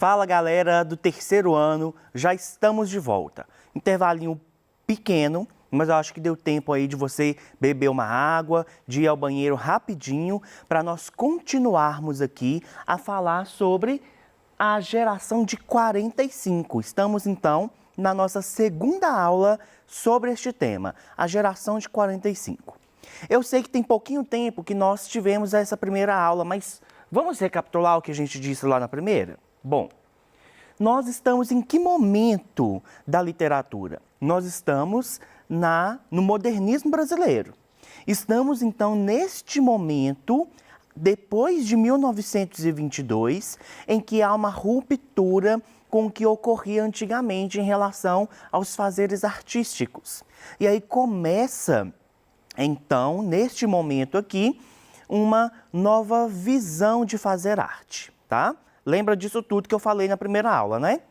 Fala galera do terceiro ano, já estamos de volta. Intervalinho pequeno, mas eu acho que deu tempo aí de você beber uma água, de ir ao banheiro rapidinho, para nós continuarmos aqui a falar sobre a geração de 45. Estamos então na nossa segunda aula sobre este tema, a geração de 45. Eu sei que tem pouquinho tempo que nós tivemos essa primeira aula, mas vamos recapitular o que a gente disse lá na primeira? Bom, nós estamos em que momento da literatura? Nós estamos no modernismo brasileiro. Estamos, então, neste momento, depois de 1922, em que há uma ruptura com o que ocorria antigamente em relação aos fazeres artísticos. E aí começa, então, neste momento aqui, uma nova visão de fazer arte, tá? Lembra disso tudo que eu falei na primeira aula, né?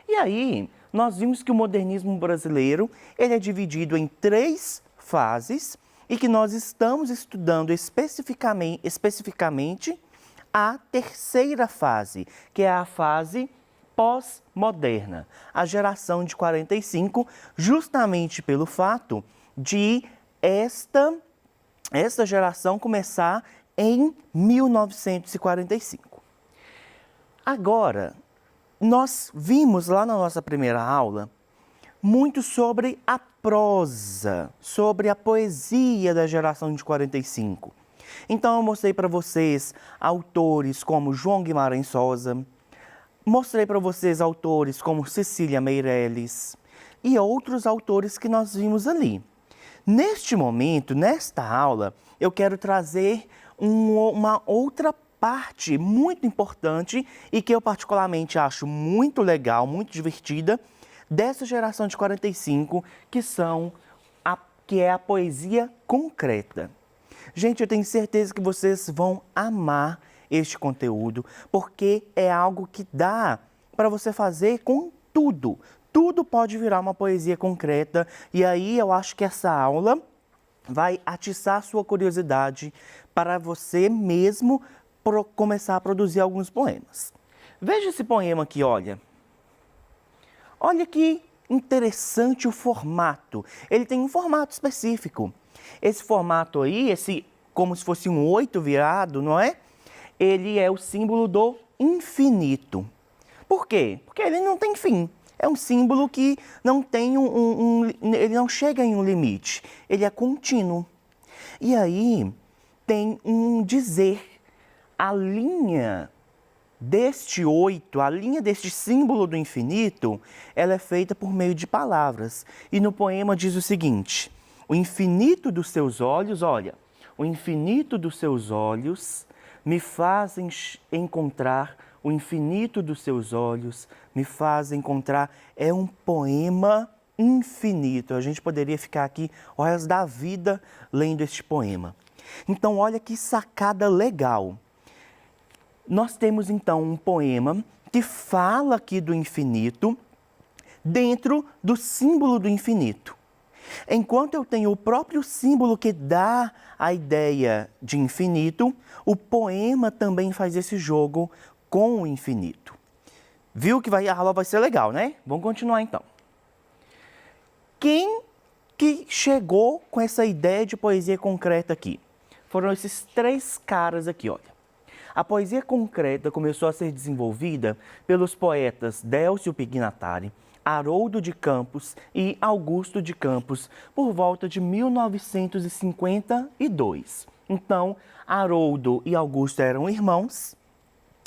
E aí, nós vimos que o modernismo brasileiro, ele é dividido em 3 fases e que nós estamos estudando especificamente a terceira fase, que é a fase pós-moderna, a geração de 45, justamente pelo fato de esta geração começar em 1945. Agora, nós vimos lá na nossa primeira aula muito sobre a prosa, sobre a poesia da geração de 45. Então, eu mostrei para vocês autores como João Guimarães Rosa, mostrei para vocês autores como Cecília Meirelles e outros autores que nós vimos ali. Neste momento, nesta aula, eu quero trazer uma outra parte muito importante e que eu particularmente acho muito legal, muito divertida, dessa geração de 45, que é a poesia concreta. Gente, eu tenho certeza que vocês vão amar este conteúdo, porque é algo que dá para você fazer com tudo. Tudo pode virar uma poesia concreta, e aí eu acho que essa aula vai atiçar a sua curiosidade para você mesmo começar a produzir alguns poemas. Veja esse poema aqui, olha. Olha que interessante o formato. Ele tem um formato específico. Esse formato aí, como se fosse um 8 virado, não é? Ele é o símbolo do infinito. Por quê? Porque ele não tem fim. É um símbolo que não tem ele não chega em um limite. Ele é contínuo. E aí tem um dizer. A linha deste 8, a linha deste símbolo do infinito, ela é feita por meio de palavras. E no poema diz o seguinte: o infinito dos seus olhos, olha, o infinito dos seus olhos me fazem encontrar, o infinito dos seus olhos me faz encontrar. É um poema infinito. A gente poderia ficar aqui o resto da vida lendo este poema. Então, olha que sacada legal. Nós temos, então, um poema que fala aqui do infinito dentro do símbolo do infinito. Enquanto eu tenho o próprio símbolo que dá a ideia de infinito, o poema também faz esse jogo com o infinito. Viu que a aula vai ser legal, né? Vamos continuar, então. Quem que chegou com essa ideia de poesia concreta aqui? Foram esses 3 caras aqui, olha. A poesia concreta começou a ser desenvolvida pelos poetas Délcio Pignatari, Haroldo de Campos e Augusto de Campos por volta de 1952. Então, Haroldo e Augusto eram irmãos,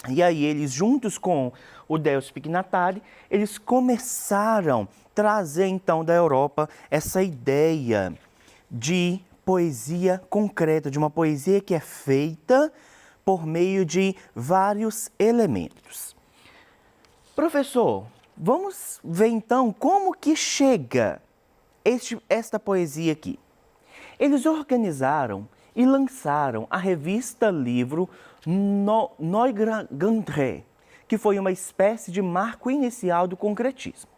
e aí eles, juntos com o Délcio Pignatari, eles começaram a trazer então da Europa essa ideia de poesia concreta, de uma poesia que é feita por meio de vários elementos. Professor, vamos ver então como que chega esta poesia aqui. Eles organizaram e lançaram a revista livro Neugrandet, que foi uma espécie de marco inicial do concretismo.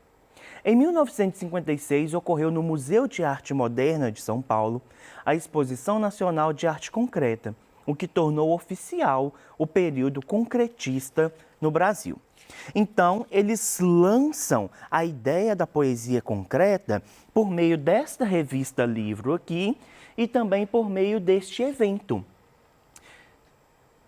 Em 1956, ocorreu no Museu de Arte Moderna de São Paulo a Exposição Nacional de Arte Concreta, o que tornou oficial o período concretista no Brasil. Então, eles lançam a ideia da poesia concreta por meio desta revista livro aqui e também por meio deste evento.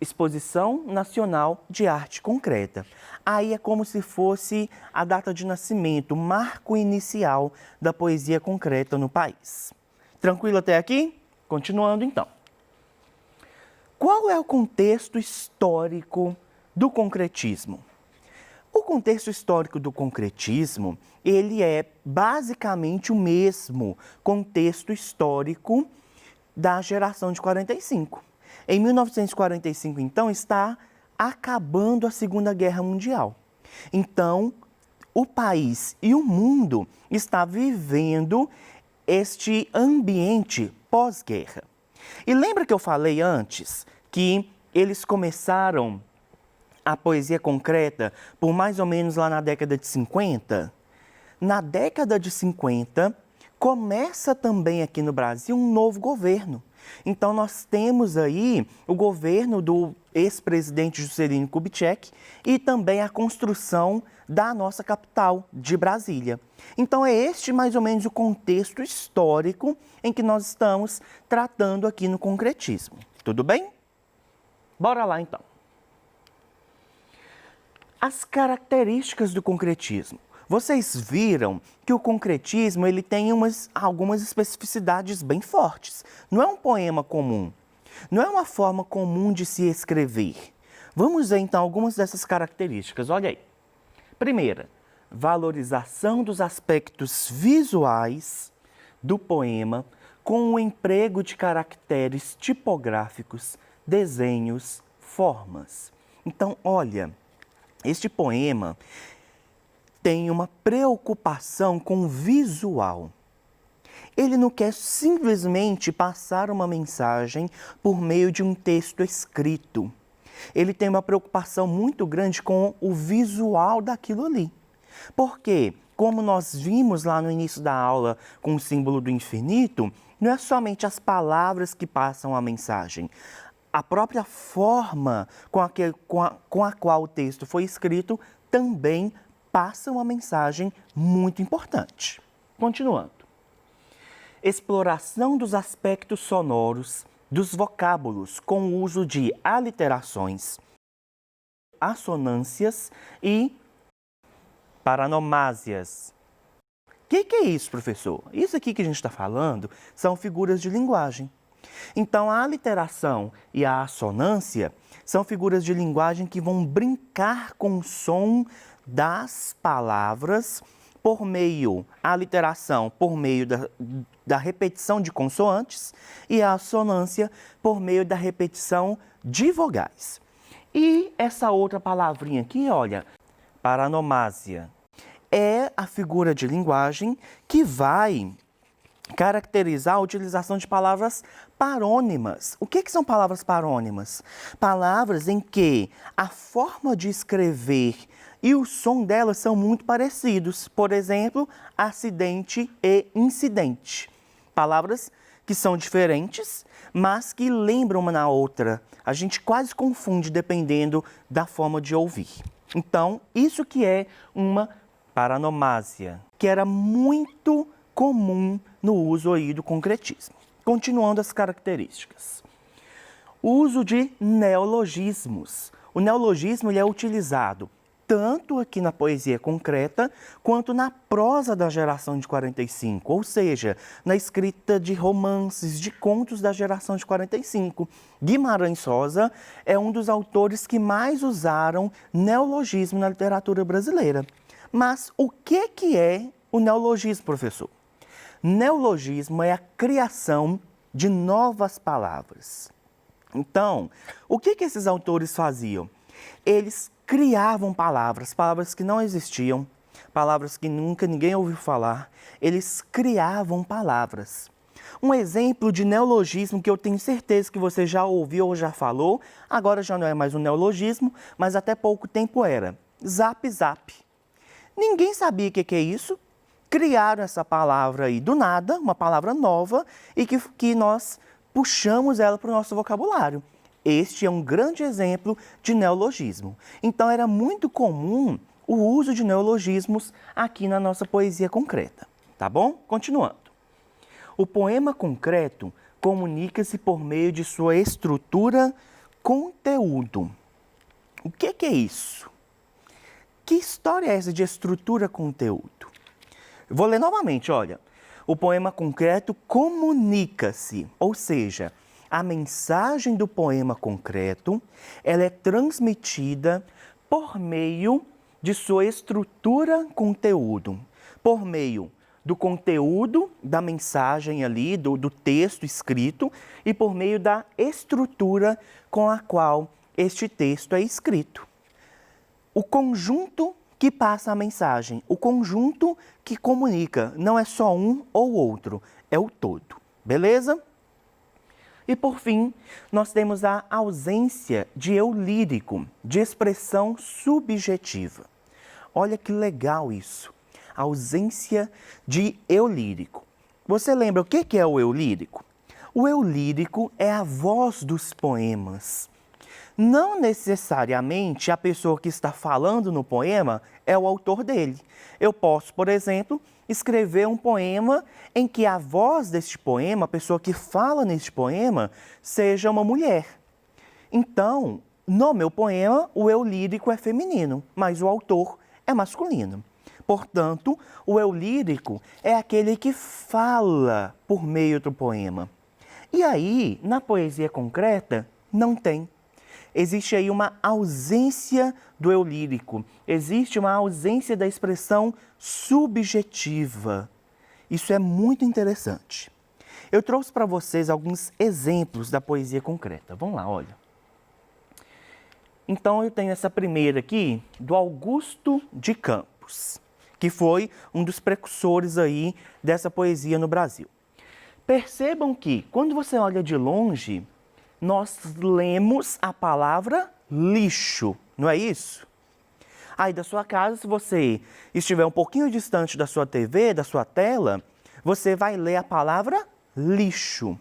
Exposição Nacional de Arte Concreta. Aí é como se fosse a data de nascimento, o marco inicial da poesia concreta no país. Tranquilo até aqui? Continuando então. Qual é o contexto histórico do concretismo? O contexto histórico do concretismo, ele é basicamente o mesmo contexto histórico da geração de 45. Em 1945, então, está acabando a Segunda Guerra Mundial. Então, o país e o mundo está vivendo este ambiente pós-guerra. E lembra que eu falei antes que eles começaram a poesia concreta por mais ou menos lá na década de 50? Na década de 50, começa também aqui no Brasil um novo governo. Então, nós temos aí o governo do ex-presidente Juscelino Kubitschek e também a construção da nossa capital, de Brasília. Então, é este mais ou menos o contexto histórico em que nós estamos tratando aqui no concretismo. Tudo bem? Bora lá, então. As características do concretismo. Vocês viram que o concretismo ele tem algumas especificidades bem fortes. Não é um poema comum, não é uma forma comum de se escrever. Vamos ver então algumas dessas características. Olha aí. Primeira, valorização dos aspectos visuais do poema com o emprego de caracteres tipográficos, desenhos, formas. Então, olha, este poema tem uma preocupação com o visual. Ele não quer simplesmente passar uma mensagem por meio de um texto escrito. Ele tem uma preocupação muito grande com o visual daquilo ali. Porque, como nós vimos lá no início da aula com o símbolo do infinito, não é somente as palavras que passam a mensagem. A própria forma com a qual o texto foi escrito também passa uma mensagem muito importante. Continuando. Exploração dos aspectos sonoros dos vocábulos com o uso de aliterações, assonâncias e paranomásias. O que é isso, professor? Isso aqui que a gente está falando são figuras de linguagem. Então, a aliteração e a assonância são figuras de linguagem que vão brincar com o som das palavras por meio, a aliteração por meio da repetição de consoantes e a assonância por meio da repetição de vogais. E essa outra palavrinha aqui, olha, paranomásia, é a figura de linguagem que vai caracterizar a utilização de palavras parônimas. O que são palavras parônimas? Palavras em que a forma de escrever e o som delas são muito parecidos. Por exemplo, acidente e incidente. Palavras que são diferentes, mas que lembram uma na outra. A gente quase confunde dependendo da forma de ouvir. Então, isso que é uma paranomásia, que era muito comum no uso aí do concretismo. Continuando as características. O uso de neologismos. O neologismo ele é utilizado tanto aqui na poesia concreta, quanto na prosa da geração de 45, ou seja, na escrita de romances, de contos da geração de 45. Guimarães Rosa é um dos autores que mais usaram neologismo na literatura brasileira. Mas o que é o neologismo, professor? Neologismo é a criação de novas palavras. Então, o que esses autores faziam? Eles criavam palavras que não existiam, palavras que nunca ninguém ouviu falar. Eles criavam palavras. Um exemplo de neologismo que eu tenho certeza que você já ouviu ou já falou, agora já não é mais um neologismo, mas até pouco tempo era. Zap, zap. Ninguém sabia o que é isso. Criaram essa palavra aí do nada, uma palavra nova, e que nós puxamos ela para o nosso vocabulário. Este é um grande exemplo de neologismo. Então, era muito comum o uso de neologismos aqui na nossa poesia concreta. Tá bom? Continuando. O poema concreto comunica-se por meio de sua estrutura, conteúdo. O que é isso? Que história é essa de estrutura, conteúdo? Eu vou ler novamente, olha. O poema concreto comunica-se, ou seja, a mensagem do poema concreto, ela é transmitida por meio de sua estrutura, conteúdo, por meio do conteúdo da mensagem ali, do texto escrito, e por meio da estrutura com a qual este texto é escrito. O conjunto que passa a mensagem, o conjunto que comunica, não é só um ou outro, é o todo, beleza? E por fim, nós temos a ausência de eu lírico, de expressão subjetiva. Olha que legal isso, a ausência de eu lírico. Você lembra o que é o eu lírico? O eu lírico é a voz dos poemas. Não necessariamente a pessoa que está falando no poema é o autor dele. Eu posso, por exemplo, escrever um poema em que a voz deste poema, a pessoa que fala neste poema, seja uma mulher. Então, no meu poema, o eu lírico é feminino, mas o autor é masculino. Portanto, o eu lírico é aquele que fala por meio do poema. E aí, na poesia concreta, não tem. Existe aí uma ausência do eu lírico, existe uma ausência da expressão subjetiva. Isso é muito interessante. Eu trouxe para vocês alguns exemplos da poesia concreta. Vamos lá, olha. Então, eu tenho essa primeira aqui, do Augusto de Campos, que foi um dos precursores aí dessa poesia no Brasil. Percebam que, quando você olha de longe, nós lemos a palavra lixo, não é isso? Aí da sua casa, se você estiver um pouquinho distante da sua TV, da sua tela, você vai ler a palavra lixo.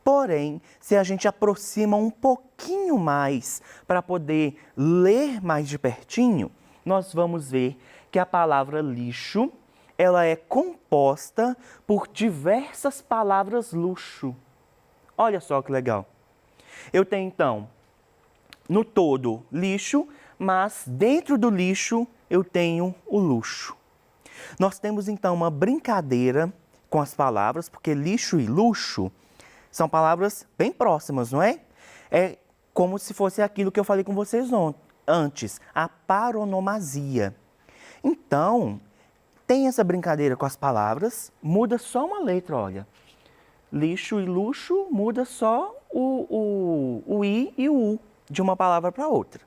Porém, se a gente aproxima um pouquinho mais para poder ler mais de pertinho, nós vamos ver que a palavra lixo, ela é composta por diversas palavras luxo. Olha só que legal. Eu tenho, então, no todo, lixo, mas dentro do lixo eu tenho o luxo. Nós temos, então, uma brincadeira com as palavras, porque lixo e luxo são palavras bem próximas, não é? É como se fosse aquilo que eu falei com vocês antes, a paronomasia. Então, tem essa brincadeira com as palavras, muda só uma letra, olha. Lixo e luxo muda só o i e o u de uma palavra para outra.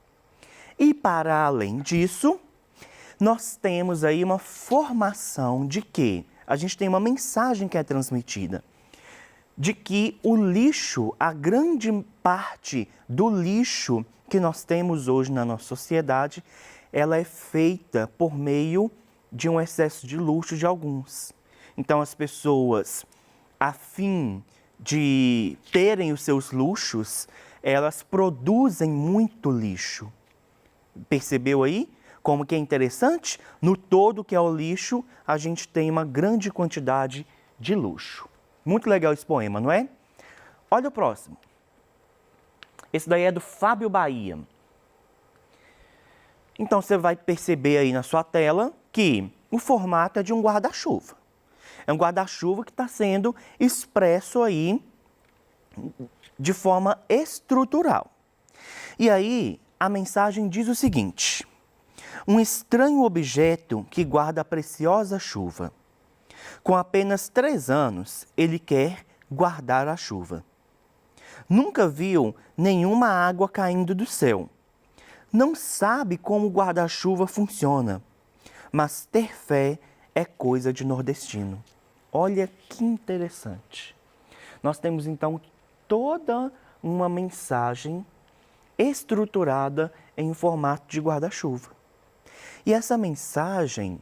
E para além disso, nós temos aí uma formação de que a gente tem uma mensagem que é transmitida, de que o lixo, a grande parte do lixo que nós temos hoje na nossa sociedade, ela é feita por meio de um excesso de luxo de alguns. Então as pessoas, a fim de terem os seus luxos, elas produzem muito lixo. Percebeu aí como que é interessante? No todo que é o lixo, a gente tem uma grande quantidade de luxo. Muito legal esse poema, não é? Olha o próximo. Esse daí é do Fábio Bahia. Então você vai perceber aí na sua tela que o formato é de um guarda-chuva. É um guarda-chuva que está sendo expresso aí de forma estrutural. E aí, a mensagem diz o seguinte: um estranho objeto que guarda a preciosa chuva. Com apenas 3 anos, ele quer guardar a chuva. Nunca viu nenhuma água caindo do céu. Não sabe como o guarda-chuva funciona, mas ter fé é coisa de nordestino. Olha que interessante. Nós temos então toda uma mensagem estruturada em formato de guarda-chuva. E essa mensagem,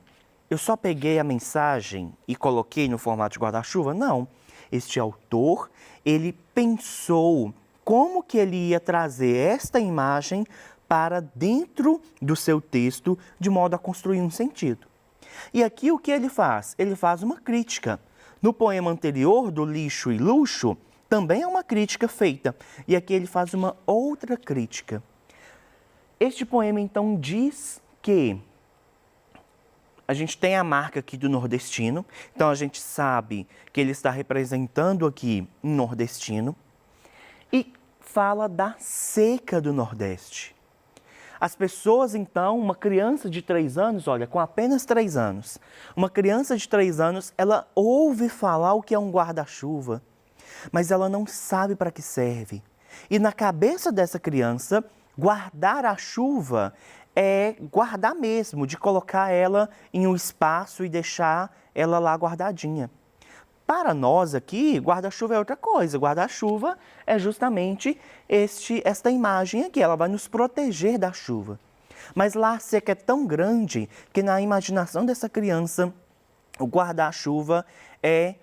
eu só peguei a mensagem e coloquei no formato de guarda-chuva? Não. Este autor, ele pensou como que ele ia trazer esta imagem para dentro do seu texto, de modo a construir um sentido. E aqui o que ele faz? Ele faz uma crítica. No poema anterior, do Lixo e Luxo, também é uma crítica feita. E aqui ele faz uma outra crítica. Este poema, então, diz que a gente tem a marca aqui do nordestino, então a gente sabe que ele está representando aqui um nordestino, e fala da seca do Nordeste. As pessoas, então, uma criança de 3 anos, olha, com apenas 3 anos, uma criança de 3 anos, ela ouve falar o que é um guarda-chuva, mas ela não sabe para que serve. E na cabeça dessa criança, guardar a chuva é guardar mesmo, de colocar ela em um espaço e deixar ela lá guardadinha. Para nós aqui, guarda-chuva é outra coisa. Guarda-chuva é justamente esta imagem aqui, ela vai nos proteger da chuva. Mas lá a seca é tão grande que na imaginação dessa criança, o guarda-chuva é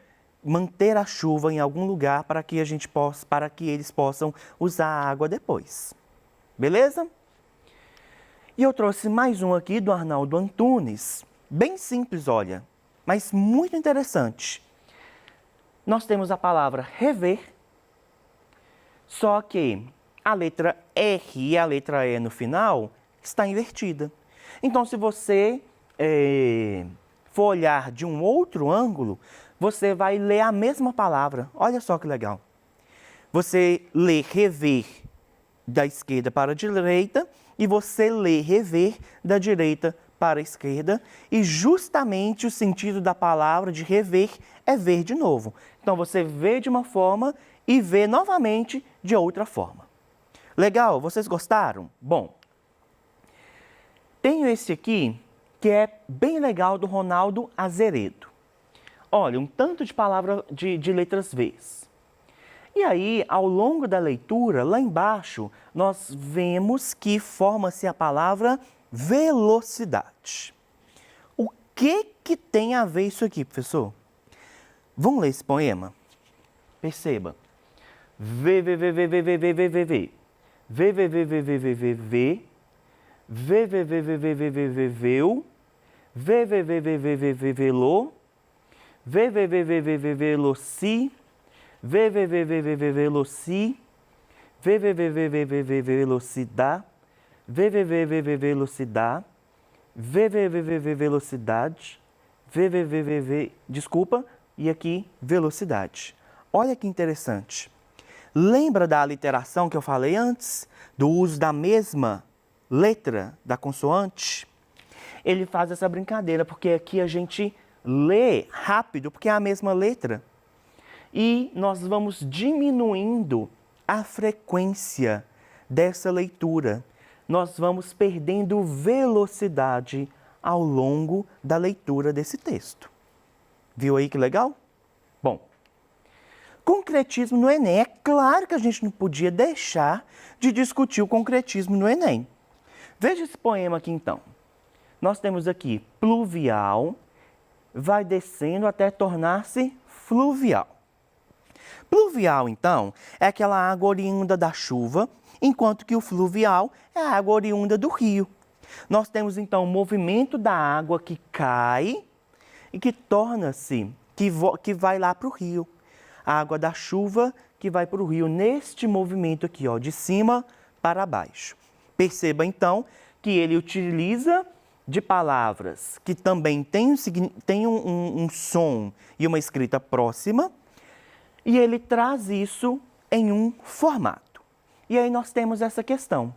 manter a chuva em algum lugar para que eles possam usar a água depois. Beleza? E eu trouxe mais um aqui do Arnaldo Antunes, bem simples, olha, mas muito interessante. Nós temos a palavra rever, só que a letra R e a letra E no final está invertida. Então, se você for olhar de um outro ângulo, você vai ler a mesma palavra. Olha só que legal. Você lê rever da esquerda para a direita e você lê rever da direita para a esquerda, e justamente o sentido da palavra de rever é ver de novo. Então você vê de uma forma e vê novamente de outra forma. Legal? Vocês gostaram? Bom, tenho esse aqui que é bem legal, do Ronaldo Azeredo. Olha, um tanto de palavra de letras Vs. E aí, ao longo da leitura, lá embaixo, nós vemos que forma-se a palavra velocidade. O que tem a ver isso aqui, professor? Vamos ler esse poema? Perceba. V, V, V, V, V, V, V, V, V, V. V, V, V, V, V, V, V, V. V, V, V, V, V, V, V, V, Veu. V, V, V, V, V, V, V, Velô. V, V, V, V, V, V, Veloci. V, V, V, V, V, V, Veloci. V, V, V, V, V, V, V, Velocidade. V, V, V, V, V, Velocidade. V, V, V, V, V, Velocidade. V, V, V, V, V, desculpa, e aqui velocidade. Olha que interessante. Lembra da aliteração que eu falei antes? Do uso da mesma letra da consoante? Ele faz essa brincadeira, porque aqui a gente lê rápido, porque é a mesma letra. E nós vamos diminuindo a frequência dessa leitura. Nós vamos perdendo velocidade ao longo da leitura desse texto. Viu aí que legal? Bom, concretismo no Enem. É claro que a gente não podia deixar de discutir o concretismo no Enem. Veja esse poema aqui então. Nós temos aqui pluvial, vai descendo até tornar-se fluvial. Pluvial, então, é aquela água oriunda da chuva, enquanto que o fluvial é a água oriunda do rio. Nós temos, então, o movimento da água que cai e que torna-se, que vai lá para o rio. A água da chuva que vai para o rio, neste movimento aqui, ó, de cima para baixo. Perceba, então, que ele utiliza de palavras que também têm um som e uma escrita próxima, e ele traz isso em um formato. E aí nós temos essa questão.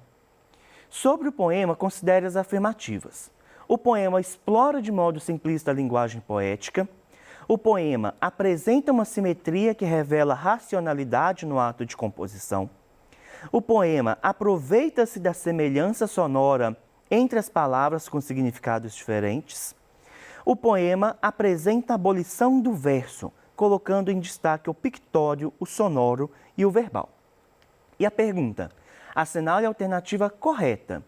Sobre o poema, considere as afirmativas. O poema explora de modo simplista a linguagem poética. O poema apresenta uma simetria que revela racionalidade no ato de composição. O poema aproveita-se da semelhança sonora entre as palavras com significados diferentes. O poema apresenta a abolição do verso, colocando em destaque o pictório, o sonoro e o verbal. E a pergunta: assinale a alternativa correta.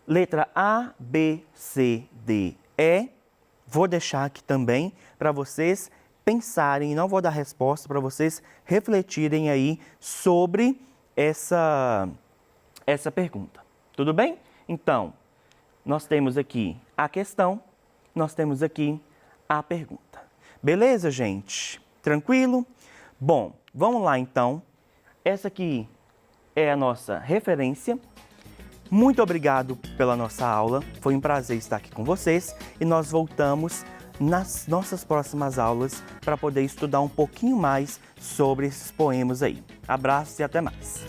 Letra A, B, C, D, E. Vou deixar aqui também para vocês pensarem, não vou dar resposta, para vocês refletirem aí sobre essa pergunta. Tudo bem? Então, nós temos aqui a questão, nós temos aqui a pergunta. Beleza, gente? Tranquilo? Bom, vamos lá então. Essa aqui é a nossa referência. Muito obrigado pela nossa aula. Foi um prazer estar aqui com vocês e nós voltamos nas nossas próximas aulas para poder estudar um pouquinho mais sobre esses poemas aí. Abraços e até mais!